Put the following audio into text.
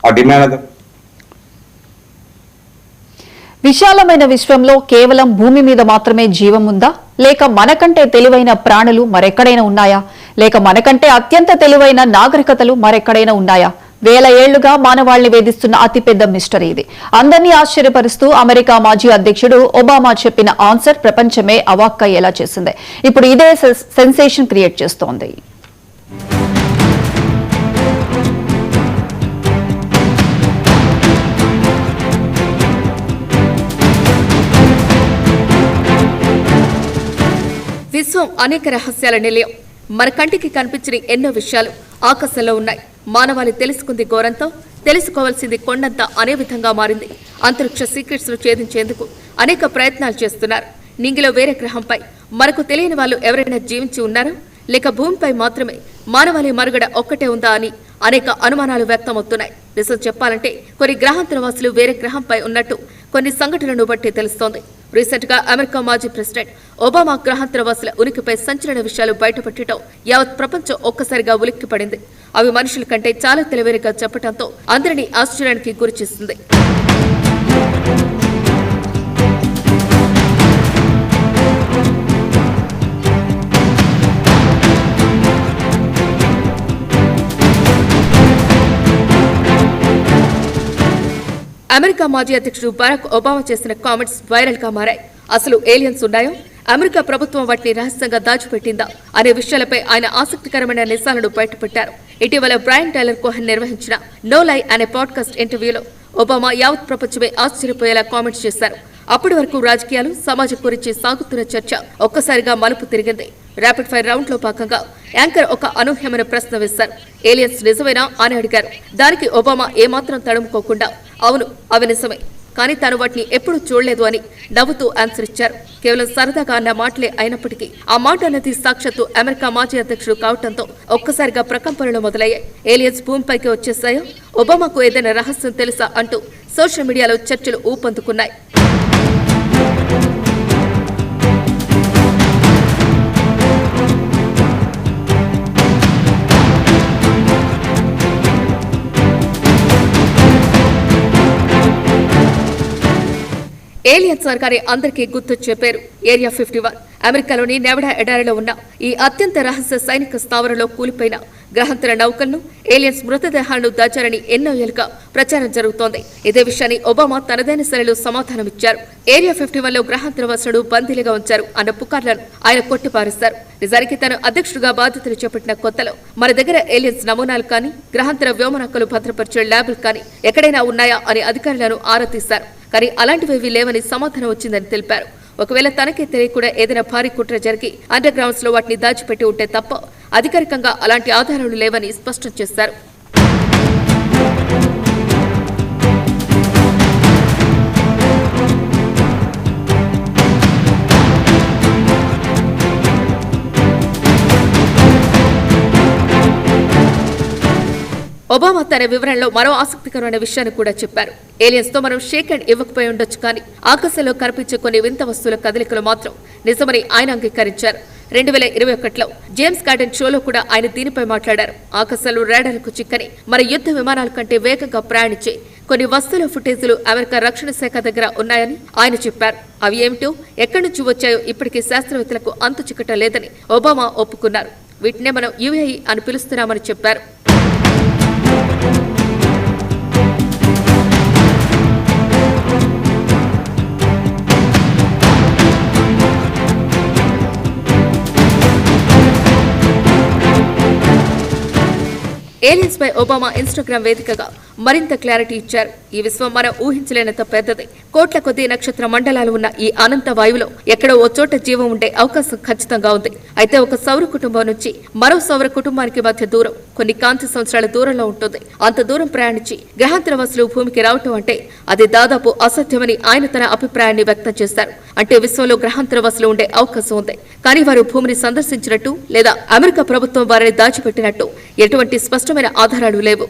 ఆ డిమాండ్. విశాలమైన విశ్వంలో కేవలం భూమి మీద మాత్రమే జీవం ఉందా, లేక మనకంటే తెలివైన ప్రాణులు మరెక్కడైనా ఉన్నాయా, లేక మనకంటే అత్యంత తెలివైన నాగరికతలు మరెక్కడైనా ఉన్నాయా? వేల ఏళ్లుగా మానవాళిని వేధిస్తున్న అతిపెద్ద మిస్టరీ ఇది. అందరినీ ఆశ్చర్యపరుస్తూ అమెరికా మాజీ అధ్యక్షుడు ఒబామా చెప్పిన ఆన్సర్ ప్రపంచమే అవాక్కయ్యేలా చేసింది. ఇప్పుడు ఇదే సెన్సేషన్ క్రియేట్ చేస్తోంది. విశ్వం అనేక రహస్యాల నిలయం. మన కంటికి కనిపించిన ఎన్నో విషయాలు ఆకాశంలో ఉన్నాయి. మానవాళి తెలుసుకుంది ఘోరంతో, తెలుసుకోవాల్సింది కొండంత అనే విధంగా మారింది. అంతరిక్ష సీక్రెట్స్ ను ఛేదించేందుకు అనేక ప్రయత్నాలు చేస్తున్నారు. నింగిలో వేరే గ్రహంపై మనకు తెలియని వాళ్ళు ఎవరైనా జీవించి ఉన్నారా, లేక భూమిపై మాత్రమే మానవాళి మనుగడ ఒక్కటే ఉందా అని అనేక అనుమానాలు వ్యక్తమవుతున్నాయి. నిజం చెప్పాలంటే కొన్ని గ్రహాంతరవాసులు వేరే గ్రహంపై ఉన్నట్టు కొన్ని సంఘటనలను బట్టి తెలుస్తోంది. రీసెంట్ గా అమెరికా మాజీ ప్రెసిడెంట్ ఒబామా గ్రహాంతరవాసుల ఉనికిపై సంచలన విషయాలు బయటపెట్టడం యావత్ ప్రపంచం ఒక్కసారిగా ఉలిక్కిపడింది. అవి మనుషుల కంటే చాలా తెలివైనగా చెప్పడంతో అందరినీ ఆశ్చర్యానికి గురిచేస్తుంది. అమెరికా మాజీ అధ్యక్షుడు బరాక్ ఒబామా చేసిన కామెంట్స్ వైరల్ గా మారాయి. అసలు ఏలియన్స్ ఉన్నాయో, అమెరికా ప్రభుత్వం వాటిని రహస్యంగా దాచిపెట్టిందా అనే విషయాలపై ఆయన ఆసక్తికరమైన నిజాలను బయటపెట్టారు. ఇటీవల బ్రయన్ టైలర్ కోహన్ నిర్వహించిన నో లై అనే పాడ్కాస్ట్ ఇంటర్వ్యూలో ఒబామా యావత్ ప్రపంచమే ఆశ్చర్యపోయేలా కామెంట్స్ చేశారు. అప్పటి వరకు రాజకీయాలు, సమాజం గురించి సాగుతున్న చర్చ ఒక్కసారిగా మలుపు తిరిగింది. ర్యాపిడ్ ఫైర్ రౌండ్ లో భాగంగా యాంకర్ ఒక అనూహ్యమైన ప్రశ్న వేశారు. ఏలియన్స్ నిజమేనా అని అడిగారు. దానికి ఒబామా ఏమాత్రం తడుముకోకుండా అవును, అవి నిజమే, కానీ తాను వాటిని ఎప్పుడూ చూడలేదు అని నవ్వుతూ ఆన్సర్ ఇచ్చారు. కేవలం సరదాగా అన్న మాటలే అయినప్పటికీ ఆ మాట అన్నది సాక్షాత్తు అమెరికా మాజీ అధ్యక్షుడు కావడంతో ఒక్కసారిగా ప్రకంపనలు మొదలయ్యాయి. ఏలియన్స్ భూమిపైకి వచ్చేసాయో, ఒబామాకు ఏదైనా రహస్యం తెలుసా అంటూ సోషల్ మీడియాలో చర్చలు ఊపందుకున్నాయి. ఏలియన్స్ అనగానే అందరికీ గుర్తొచ్చే పేరు ఏరియా 51. అమెరికాలోని నెవడా ఎడారిలో ఉన్న ఈ అత్యంత రహస్య సైనిక స్థావరంలో కూలిపోయిన గ్రహాంతర నౌకలను, ఏలియన్స్ మృతదేహాలను దాచారని ఎన్నో ఏళ్లుగా ప్రచారం జరుగుతోంది. ఇదే విషయాన్ని ఒబామా తనదైన శైలిలో సమాధానమిచ్చారు. ఏరియా 51లో గ్రహాంతరవాసులను బందీలుగా ఉంచారు అన్న పుకార్లను ఆయన కొట్టిపారేశారు. నిజానికి తను అధ్యక్షుడిగా బాధ్యతలు చేపట్టిన కొత్తలో మన దగ్గర ఏలియన్స్ నమూనాలు కానీ, గ్రహాంతర వ్యోమనౌకలు భద్రపరిచే ల్యాబులు కానీ ఎక్కడైనా ఉన్నాయా అని అధికారులను ఆరా తీశారు. కానీ అలాంటివేవీ లేవని సమాధానం వచ్చిందని తెలిపారు. ఒకవేళ తనకే తెలియకుండా ఏదైనా భారీ కుట్ర జరిగి అండర్ గ్రౌండ్స్ లో వాటిని దాచిపెట్టి ఉంటే తప్ప అధికారికంగా అలాంటి ఆధారాలు లేవని స్పష్టం చేశారు. ఒబామా తన వివరణలో మరో ఆసక్తికరమైన విషయాన్ని కూడా చెప్పారు. ఏలియన్స్ తో మనం షేక్ హ్యాండ్ ఇవ్వకపోయి ఉండొచ్చు, కానీ ఆకాశంలో కనిపించే కొన్ని వింత వస్తువుల కదలికలు మాత్రం నిజమని ఆయన అంగీకరించారు. 2021లో జేమ్స్ గార్డెన్ షోలో కూడా ఆయన దీనిపై మాట్లాడారు. ఆకాశంలో రాడార్కు చిక్కని మన యుద్ధ విమానాల కంటే వేగంగా ప్రయాణించే కొన్ని వస్తువుల ఫుటేజీలు అమెరికా రక్షణ శాఖ దగ్గర ఉన్నాయని ఆయన చెప్పారు. అవి ఏమిటో, ఎక్కడి నుంచి వచ్చాయో ఇప్పటికీ శాస్త్రవేత్తలకు అంతు చిక్కటం లేదని ఒబామా ఒప్పుకున్నారు. వీటినే మనం యుఏఈ అని పిలుస్తున్నామని చెప్పారు. ఏలియన్స్ పై ఒబామా ఇన్స్టాగ్రామ్ వేదికగా మరింత క్లారిటీ ఇచ్చారు. ఈ విశ్వం మనం ఊహించలేనంత పెద్దది. కోట్ల కొద్ది నక్షత్ర మండలాలు ఉన్న ఈ అనంత వాయువులో ఎక్కడో ఓ చోట జీవం ఉండే అవకాశం ఖచ్చితంగా ఉంది. అయితే ఒక సౌర కుటుంబం నుంచి మరో సౌర కుటుంబానికి మధ్య దూరం కొన్ని కాంతి సంవత్సరాల దూరంలో ఉంటుంది. అంత దూరం ప్రయాణించి గ్రహాంతరవాసులు భూమికి రావటం అంటే అది దాదాపు అసాధ్యమని ఆయన తన అభిప్రాయాన్ని వ్యక్తం చేశారు. అంటే విశ్వంలో గ్రహాంతరవాసులు ఉండే అవకాశం ఉంది, కానీ వారు భూమిని సందర్శించినట్టు లేదా అమెరికా ప్రభుత్వం వారిని దాచిపెట్టినట్టు ఎటువంటి స్పష్టమైన ఆధారాలు లేవు.